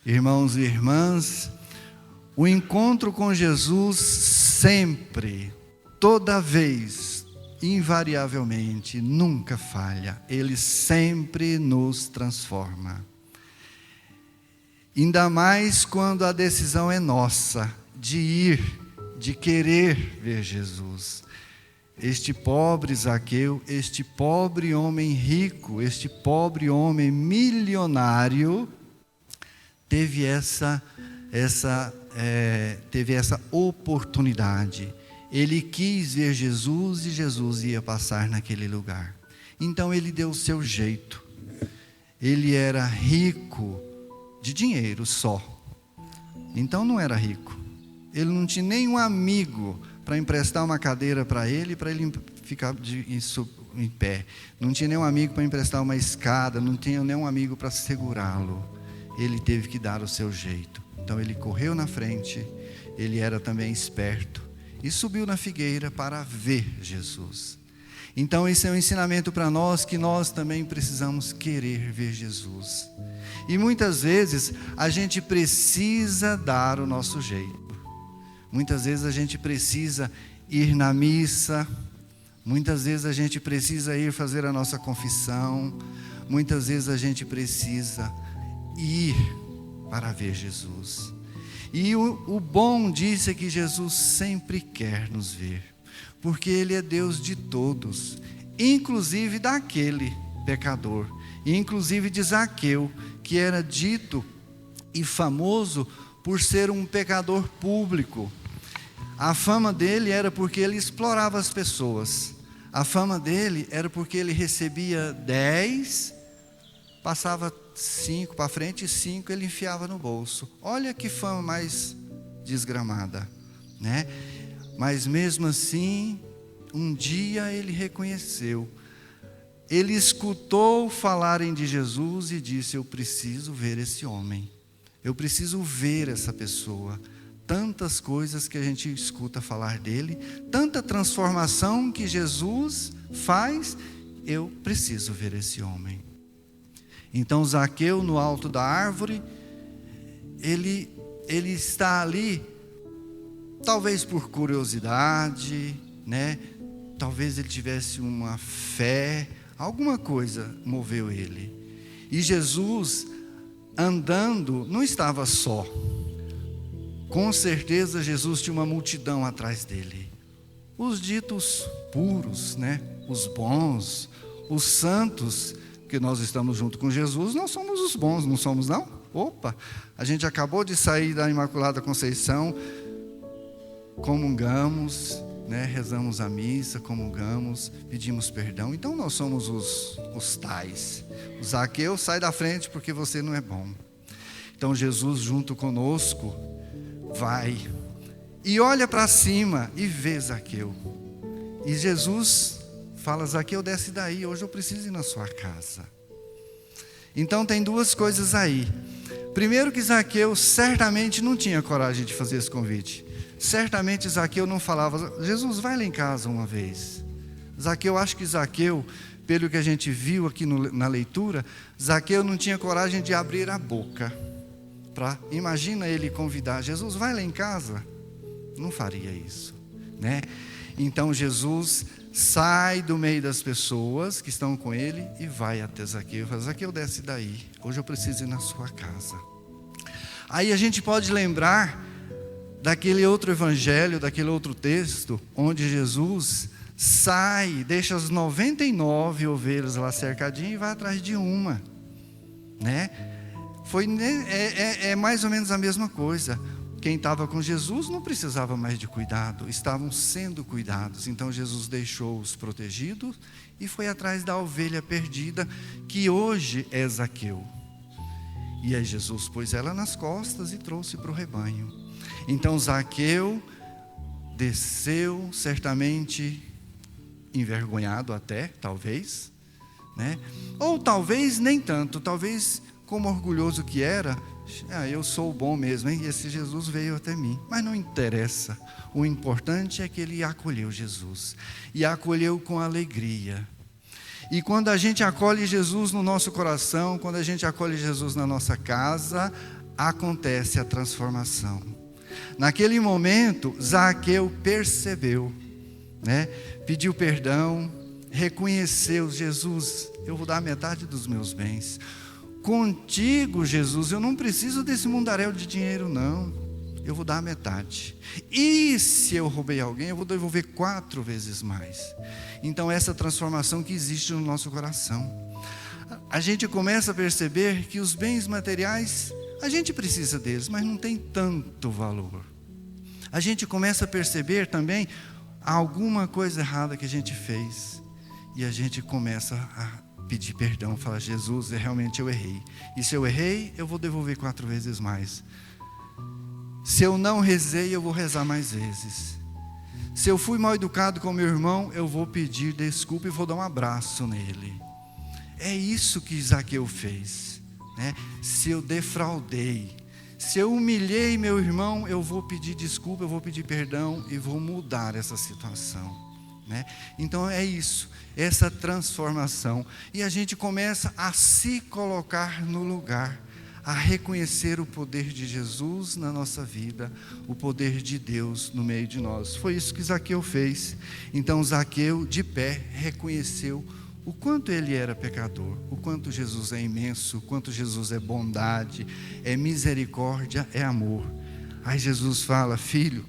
Irmãos e irmãs, o encontro com Jesus sempre, toda vez, invariavelmente, nunca falha. Ele sempre nos transforma. Ainda mais quando a decisão é nossa, de ir, de querer ver Jesus. Este pobre Zaqueu, este pobre homem rico, este pobre homem milionário, teve essa oportunidade. Ele quis ver Jesus e Jesus ia passar naquele lugar. Então ele deu o seu jeito. Ele era rico de dinheiro só. Então não era rico. Ele não tinha nenhum amigo para emprestar uma cadeira para ele ficar em pé. Não tinha nenhum amigo para emprestar uma escada, não tinha nenhum amigo para segurá-lo. Ele teve que dar o seu jeito. Então ele correu na frente, ele era também esperto, e subiu na figueira para ver Jesus. Então esse é um ensinamento para nós, que nós também precisamos querer ver Jesus. E muitas vezes a gente precisa dar o nosso jeito. Muitas vezes a gente precisa ir na missa, muitas vezes a gente precisa ir fazer a nossa confissão, muitas vezes a gente precisa ir para ver Jesus. E o bom disso é que Jesus sempre quer nos ver, porque Ele é Deus de todos, inclusive daquele pecador, inclusive de Zaqueu, que era dito e famoso por ser um pecador público. A fama dele era porque ele explorava as pessoas. A fama dele era porque ele recebia 10, passava 5 para frente e 5 ele enfiava no bolso. Olha que fama mais desgramada, né? Mas mesmo assim, um dia ele reconheceu. Ele escutou falarem de Jesus e disse: eu preciso ver esse homem. Eu preciso ver essa pessoa. Tantas coisas que a gente escuta falar dele, tanta transformação que Jesus faz, eu preciso ver esse homem. Então Zaqueu, no alto da árvore, ele está ali, talvez por curiosidade, né? Talvez ele tivesse uma fé, alguma coisa moveu ele. E Jesus, andando, não estava só. Com certeza Jesus tinha uma multidão atrás dele. Os ditos puros, né? Os bons, os santos, que nós estamos junto com Jesus, nós somos os bons, não somos não? Opa, a gente acabou de sair da Imaculada Conceição, comungamos, né? Rezamos a missa, comungamos, pedimos perdão. Então nós somos os tais. O Zaqueu, sai da frente porque você não é bom. Então Jesus junto conosco vai e olha para cima e vê Zaqueu. E Jesus fala: Zaqueu, desce daí, hoje eu preciso ir na sua casa. Então tem duas coisas aí. Primeiro, que Zaqueu certamente não tinha coragem de fazer esse convite. Certamente Zaqueu não falava: Jesus, vai lá em casa uma vez. Acho que Zaqueu, pelo que a gente viu aqui na leitura, Zaqueu não tinha coragem de abrir a boca. Imagina ele convidar: Jesus, vai lá em casa. Não faria isso, né? Então Jesus sai do meio das pessoas que estão com ele e vai até Zaqueu. Fala: Zaqueu, desce daí, hoje eu preciso ir na sua casa. Aí a gente pode lembrar daquele outro evangelho, daquele outro texto, onde Jesus sai, deixa as 99 ovelhas lá cercadinhas e vai atrás de uma, né? É mais ou menos a mesma coisa. Quem estava com Jesus não precisava mais de cuidado, estavam sendo cuidados. Então Jesus deixou-os protegidos e foi atrás da ovelha perdida, que hoje é Zaqueu. E aí Jesus pôs ela nas costas e trouxe para o rebanho. Então Zaqueu desceu, certamente envergonhado até, talvez, né? Ou talvez nem tanto, talvez como orgulhoso que era: eu sou bom mesmo, hein? Esse Jesus veio até mim. Mas não interessa, o importante é que ele acolheu Jesus, e acolheu com alegria. E quando a gente acolhe Jesus no nosso coração, quando a gente acolhe Jesus na nossa casa, acontece a transformação. Naquele momento, Zaqueu percebeu, né? Pediu perdão, reconheceu: Jesus, eu vou dar metade dos meus bens. Contigo, Jesus, eu não preciso desse mundaréu de dinheiro, não. Eu vou dar a metade. E se eu roubei alguém, eu vou devolver 4 vezes mais. Então, essa transformação que existe no nosso coração. A gente começa a perceber que os bens materiais, a gente precisa deles, mas não tem tanto valor. A gente começa a perceber também alguma coisa errada que a gente fez. E a gente começa a pedir perdão, falar: Jesus, realmente eu errei. E se eu errei, eu vou devolver 4 vezes mais. Se eu não rezei, eu vou rezar mais vezes. Se eu fui mal educado com meu irmão, eu vou pedir desculpa e vou dar um abraço nele. É isso que Zaqueu fez, né? Se eu defraudei, se eu humilhei meu irmão, eu vou pedir desculpa, eu vou pedir perdão e vou mudar essa situação, né? Então é isso, essa transformação. E a gente começa a se colocar no lugar, a reconhecer o poder de Jesus na nossa vida, o poder de Deus no meio de nós. Foi isso que Zaqueu fez. Então Zaqueu, de pé, reconheceu o quanto ele era pecador, o quanto Jesus é imenso, o quanto Jesus é bondade, é misericórdia, é amor. Aí Jesus fala: filho,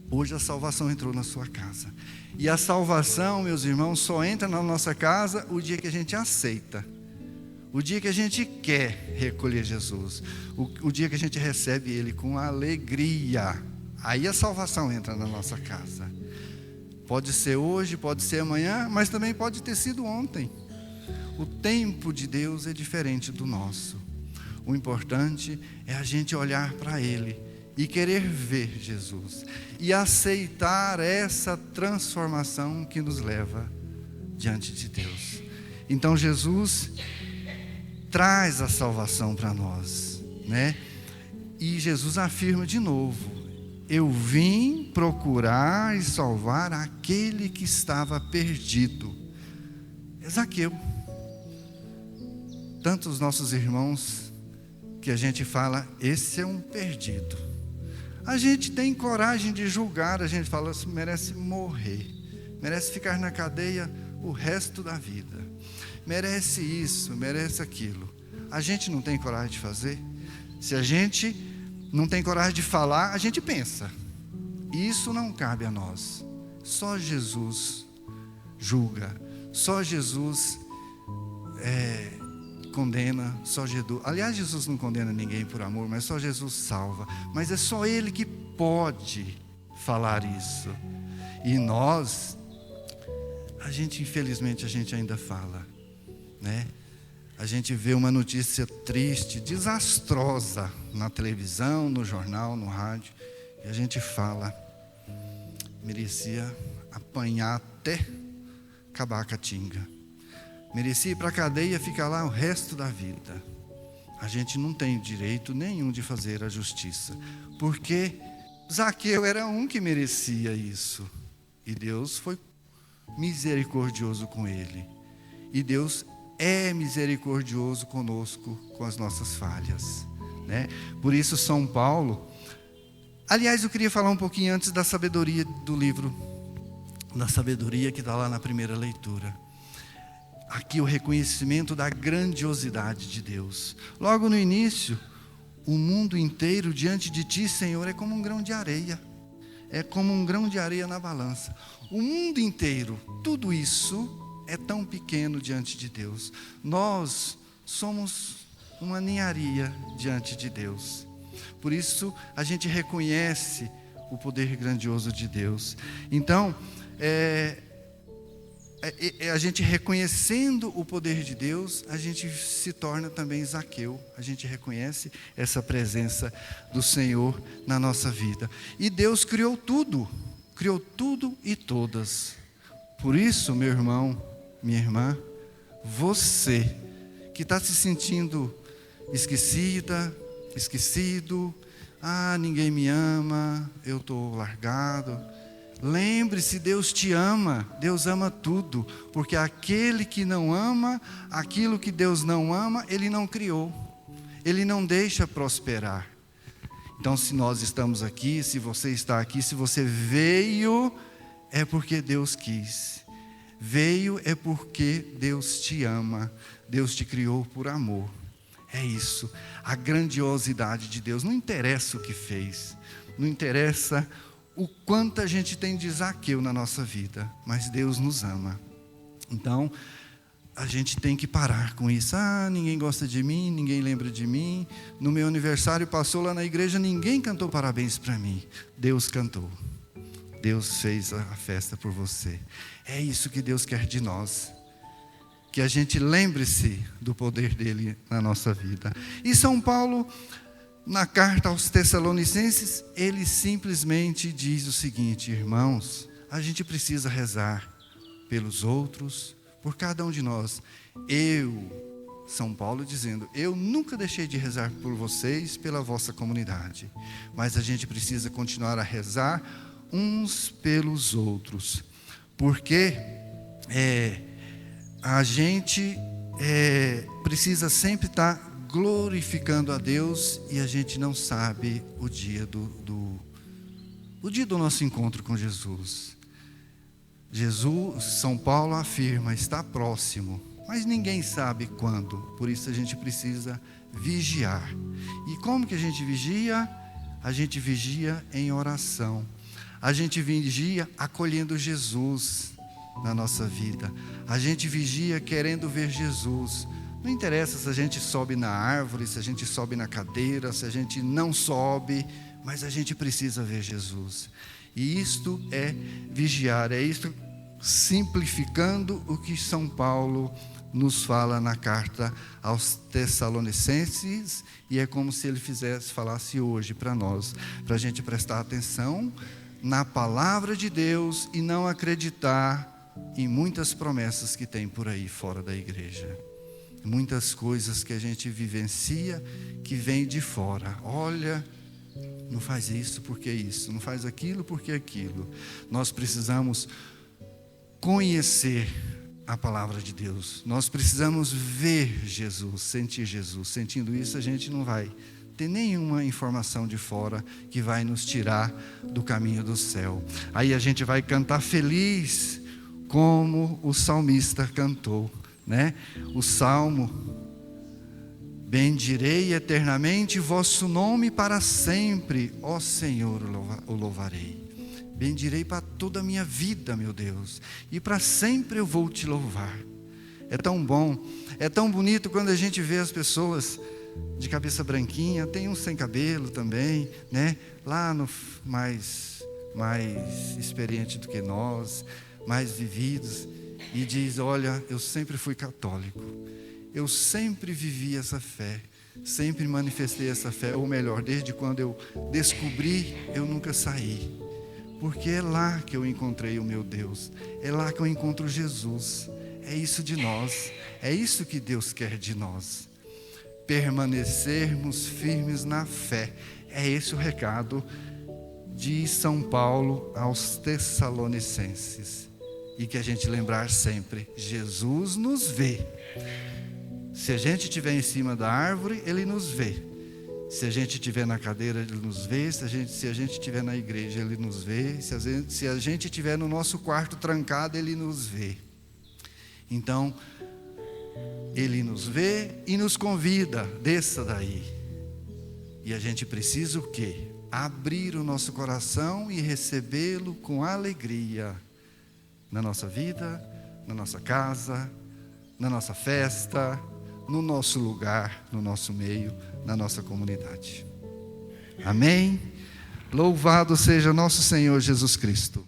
hoje a salvação entrou na sua casa. E a salvação, meus irmãos, só entra na nossa casa o dia que a gente aceita. O dia que a gente quer recolher Jesus, o dia que a gente recebe Ele com alegria, aí a salvação entra na nossa casa. Pode ser hoje, pode ser amanhã, mas também pode ter sido ontem. O tempo de Deus é diferente do nosso. O importante é a gente olhar para Ele e querer ver Jesus e aceitar essa transformação que nos leva diante de Deus. Então Jesus traz a salvação para nós, né? E Jesus afirma de novo: eu vim procurar e salvar aquele que estava perdido. É Zaqueu. Tantos nossos irmãos que a gente fala: esse é um perdido. A gente tem coragem de julgar, a gente fala: merece morrer, merece ficar na cadeia o resto da vida, merece isso, merece aquilo. A gente não tem coragem de fazer. Se a gente não tem coragem de falar, a gente pensa. Isso não cabe a nós. Só Jesus julga, só Jesus condena, só Jesus. Aliás, Jesus não condena ninguém por amor, mas só Jesus salva. Mas é só Ele que pode falar isso. E nós, infelizmente, a gente ainda fala, né? A gente vê uma notícia triste, desastrosa na televisão, no jornal, no rádio, e a gente fala: merecia apanhar até acabar a catinga, merecia ir para a cadeia e ficar lá o resto da vida. A gente não tem direito nenhum de fazer a justiça, porque Zaqueu era um que merecia isso, e Deus foi misericordioso com ele, e Deus é misericordioso conosco com as nossas falhas, né? Por isso São Paulo, aliás, eu queria falar um pouquinho antes da sabedoria do livro, da sabedoria que está lá na primeira leitura. Aqui o reconhecimento da grandiosidade de Deus. Logo no início: o mundo inteiro diante de ti, Senhor, é como um grão de areia. É como um grão de areia na balança. O mundo inteiro, tudo isso é tão pequeno diante de Deus. Nós somos uma ninharia diante de Deus. Por isso a gente reconhece o poder grandioso de Deus. Então, a gente reconhecendo o poder de Deus, a gente se torna também Zaqueu. A gente reconhece essa presença do Senhor na nossa vida. E Deus criou tudo e todas. Por isso, meu irmão, minha irmã, você que está se sentindo esquecida, esquecido, ninguém me ama, eu estou largado. Lembre-se, Deus te ama, Deus ama tudo, porque aquele que não ama, aquilo que Deus não ama, Ele não criou. Ele não deixa prosperar. Então, se nós estamos aqui, se você está aqui, se você veio, é porque Deus quis. Veio é porque Deus te ama. Deus te criou por amor. É isso, a grandiosidade de Deus. Não interessa o que fez, não interessa o quanto a gente tem de Zaqueu na nossa vida, mas Deus nos ama. Então, a gente tem que parar com isso. Ninguém gosta de mim, ninguém lembra de mim. No meu aniversário passou lá na igreja, ninguém cantou parabéns para mim. Deus cantou. Deus fez a festa por você. É isso que Deus quer de nós. Que a gente lembre-se do poder dele na nossa vida. E São Paulo, na carta aos Tessalonicenses, ele simplesmente diz o seguinte: irmãos, a gente precisa rezar pelos outros, por cada um de nós. São Paulo dizendo, eu nunca deixei de rezar por vocês, pela vossa comunidade, mas a gente precisa continuar a rezar uns pelos outros, porque a gente precisa sempre estar glorificando a Deus, e a gente não sabe o dia do nosso encontro com Jesus. São Paulo afirma, está próximo, mas ninguém sabe quando. Por isso a gente precisa vigiar. E como que a gente vigia? A gente vigia em oração. A gente vigia acolhendo Jesus na nossa vida. A gente vigia querendo ver Jesus. Não interessa se a gente sobe na árvore, se a gente sobe na cadeira, se a gente não sobe, mas a gente precisa ver Jesus. E isto é vigiar, é isto simplificando o que São Paulo nos fala na carta aos Tessalonicenses, e é como se ele falasse hoje para nós, para a gente prestar atenção na palavra de Deus e não acreditar em muitas promessas que tem por aí fora da igreja. Muitas coisas que a gente vivencia que vem de fora. Olha, não faz isso porque isso, não faz aquilo porque aquilo. Nós precisamos conhecer a palavra de Deus. Nós precisamos ver Jesus, sentir Jesus. Sentindo isso, a gente não vai ter nenhuma informação de fora que vai nos tirar do caminho do céu. Aí a gente vai cantar feliz, como o salmista cantou, né? O salmo: bendirei eternamente vosso nome para sempre, ó Senhor, o louvarei. Bendirei para toda a minha vida, meu Deus, e para sempre eu vou te louvar. É tão bom, é tão bonito quando a gente vê as pessoas de cabeça branquinha, tem uns sem cabelo também, né? Lá no mais experiente do que nós, mais vividos, e diz: olha, eu sempre fui católico, eu sempre vivi essa fé, sempre manifestei essa fé, ou melhor, desde quando eu descobri, eu nunca saí. Porque é lá que eu encontrei o meu Deus, é lá que eu encontro Jesus. É isso de nós, é isso que Deus quer de nós. Permanecermos firmes na fé. É esse o recado de São Paulo aos Tessalonicenses. E que a gente lembrar sempre, Jesus nos vê. Se a gente estiver em cima da árvore, Ele nos vê. Se a gente estiver na cadeira, Ele nos vê. Se a gente estiver na igreja, Ele nos vê. Se a gente estiver no nosso quarto trancado, Ele nos vê. Então, Ele nos vê e nos convida: desça daí. E a gente precisa o quê? Abrir o nosso coração e recebê-lo com alegria. Na nossa vida, na nossa casa, na nossa festa, no nosso lugar, no nosso meio, na nossa comunidade. Amém? Louvado seja nosso Senhor Jesus Cristo.